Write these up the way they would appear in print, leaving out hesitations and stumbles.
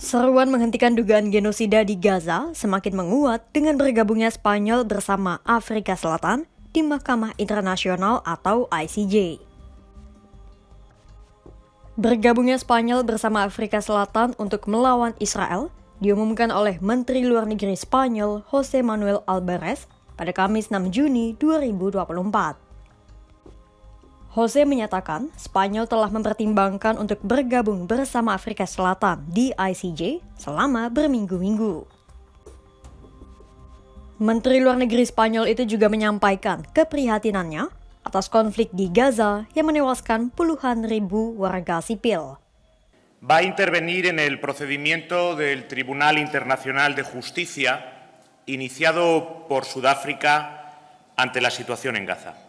Seruan menghentikan dugaan genosida di Gaza semakin menguat dengan bergabungnya Spanyol bersama Afrika Selatan di Mahkamah Internasional atau ICJ. Bergabungnya Spanyol bersama Afrika Selatan untuk melawan Israel diumumkan oleh Menteri Luar Negeri Spanyol José Manuel Albares pada Kamis 6 Juni 2024. Jose menyatakan Spanyol telah mempertimbangkan untuk bergabung bersama Afrika Selatan di ICJ selama berminggu-minggu. Menteri Luar Negeri Spanyol itu juga menyampaikan keprihatinannya atas konflik di Gaza yang menewaskan puluhan ribu warga sipil. Va a intervenir en el procedimiento del Tribunal Internacional de Justicia iniciado por Sudáfrica ante la situación en Gaza.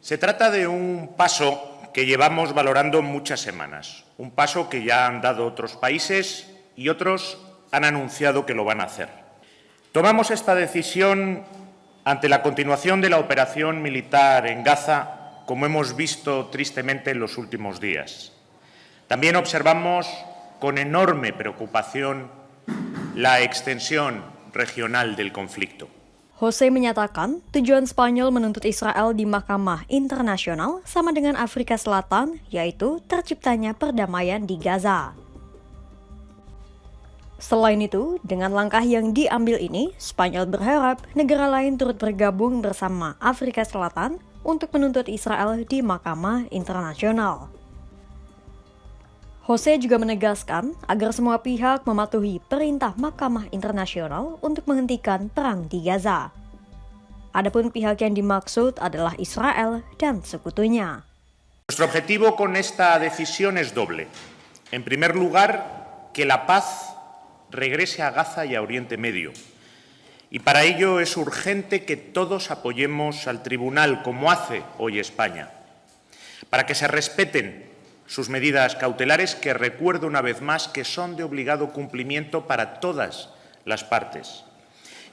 Se trata de un paso que llevamos valorando muchas semanas, un paso que ya han dado otros países y otros han anunciado que lo van a hacer. Tomamos esta decisión ante la continuación de la operación militar en Gaza, como hemos visto tristemente en los últimos días. También observamos con enorme preocupación la extensión regional del conflicto. Jose menyatakan tujuan Spanyol menuntut Israel di Mahkamah Internasional sama dengan Afrika Selatan, yaitu terciptanya perdamaian di Gaza. Selain itu, dengan langkah yang diambil ini, Spanyol berharap negara lain turut bergabung bersama Afrika Selatan untuk menuntut Israel di Mahkamah Internasional. Jose juga menegaskan agar semua pihak mematuhi perintah Mahkamah Internasional untuk menghentikan perang di Gaza. Adapun pihak yang dimaksud adalah Israel dan sekutunya. Nuestro objetivo con esta decisión es doble. En primer lugar, que la paz regrese a Gaza y a Oriente Medio. Y para ello es urgente que todos apoyemos al tribunal, como hace hoy España, para que se respeten sus medidas cautelares, que recuerdo una vez más que son de obligado cumplimiento para todas las partes,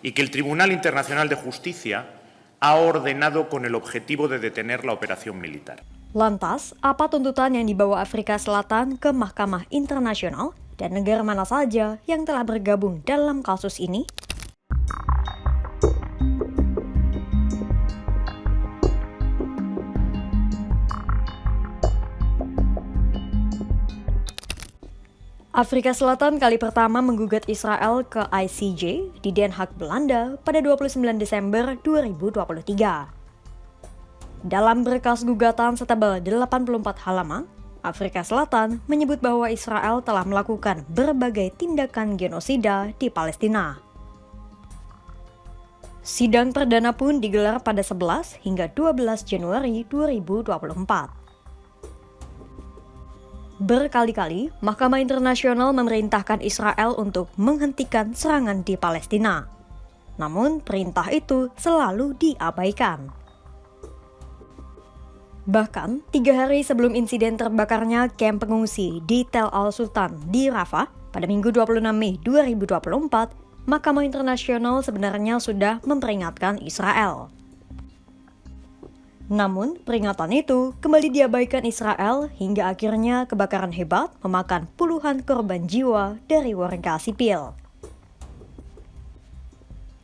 y que el Tribunal Internacional de Justicia ha ordenado con el objetivo de detener la operación militar. Lantas, apa tuntutan yang dibawa Afrika Selatan ke Mahkamah Internasional dan negara mana saja yang telah bergabung dalam kasus ini? Afrika Selatan kali pertama menggugat Israel ke ICJ di Den Haag, Belanda pada 29 Desember 2023. Dalam berkas gugatan setebal 84 halaman, Afrika Selatan menyebut bahwa Israel telah melakukan berbagai tindakan genosida di Palestina. Sidang perdana pun digelar pada 11 hingga 12 Januari 2024. Berkali-kali, Mahkamah Internasional memerintahkan Israel untuk menghentikan serangan di Palestina. Namun, perintah itu selalu diabaikan. Bahkan, 3 hari sebelum insiden terbakarnya kamp pengungsi di Tel Al-Sultan di Rafah pada Minggu 26 Mei 2024, Mahkamah Internasional sebenarnya sudah memperingatkan Israel. Namun, peringatan itu kembali diabaikan Israel hingga akhirnya kebakaran hebat memakan puluhan korban jiwa dari warga sipil.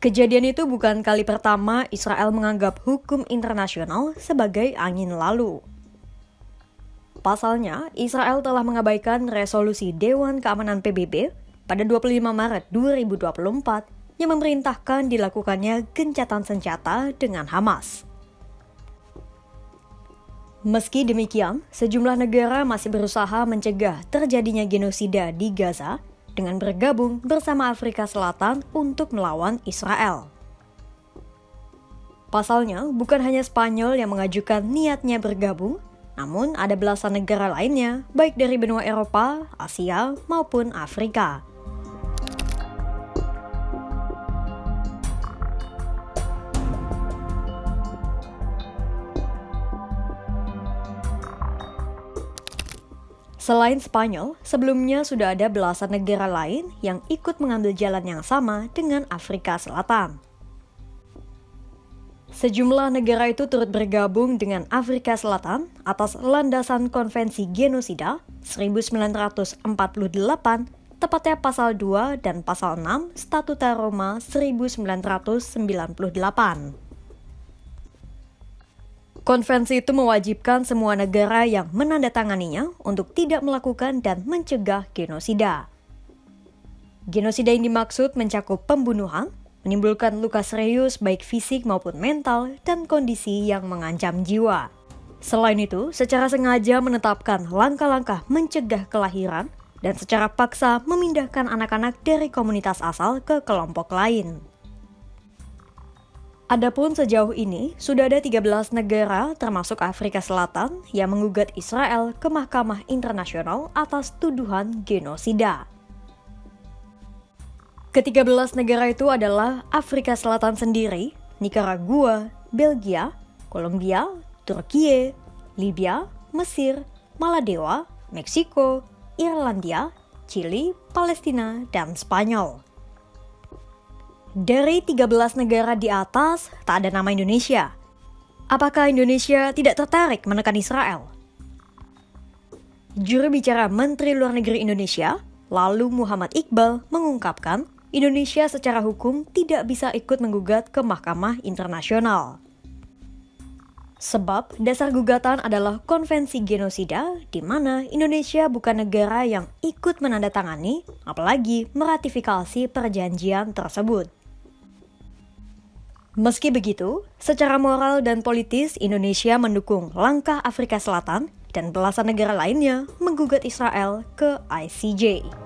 Kejadian itu bukan kali pertama Israel menganggap hukum internasional sebagai angin lalu. Pasalnya, Israel telah mengabaikan resolusi Dewan Keamanan PBB pada 25 Maret 2024 yang memerintahkan dilakukannya gencatan senjata dengan Hamas. Meski demikian, sejumlah negara masih berusaha mencegah terjadinya genosida di Gaza dengan bergabung bersama Afrika Selatan untuk melawan Israel. Pasalnya, bukan hanya Spanyol yang mengajukan niatnya bergabung, namun ada belasan negara lainnya, baik dari benua Eropa, Asia, maupun Afrika. Selain Spanyol, sebelumnya sudah ada belasan negara lain yang ikut mengambil jalan yang sama dengan Afrika Selatan. Sejumlah negara itu turut bergabung dengan Afrika Selatan atas landasan Konvensi Genosida 1948 tepatnya pasal 2 dan pasal 6 Statuta Roma 1998. Konvensi itu mewajibkan semua negara yang menandatanganinya untuk tidak melakukan dan mencegah genosida. Genosida yang dimaksud mencakup pembunuhan, menimbulkan luka serius baik fisik maupun mental, dan kondisi yang mengancam jiwa. Selain itu, secara sengaja menetapkan langkah-langkah mencegah kelahiran dan secara paksa memindahkan anak-anak dari komunitas asal ke kelompok lain. Adapun sejauh ini, sudah ada 13 negara termasuk Afrika Selatan yang menggugat Israel ke Mahkamah Internasional atas tuduhan genosida. Ke-13 negara itu adalah Afrika Selatan sendiri, Nicaragua, Belgia, Kolombia, Turkiye, Libya, Mesir, Maladewa, Meksiko, Irlandia, Chili, Palestina, dan Spanyol. Dari 13 negara di atas, tak ada nama Indonesia. Apakah Indonesia tidak tertarik menekan Israel? Juru bicara Menteri Luar Negeri Indonesia, lalu Muhammad Iqbal, mengungkapkan Indonesia secara hukum tidak bisa ikut menggugat ke Mahkamah Internasional. Sebab dasar gugatan adalah konvensi genosida, di mana Indonesia bukan negara yang ikut menandatangani, apalagi meratifikasi perjanjian tersebut. Meski begitu, secara moral dan politis Indonesia mendukung langkah Afrika Selatan dan belasan negara lainnya menggugat Israel ke ICJ.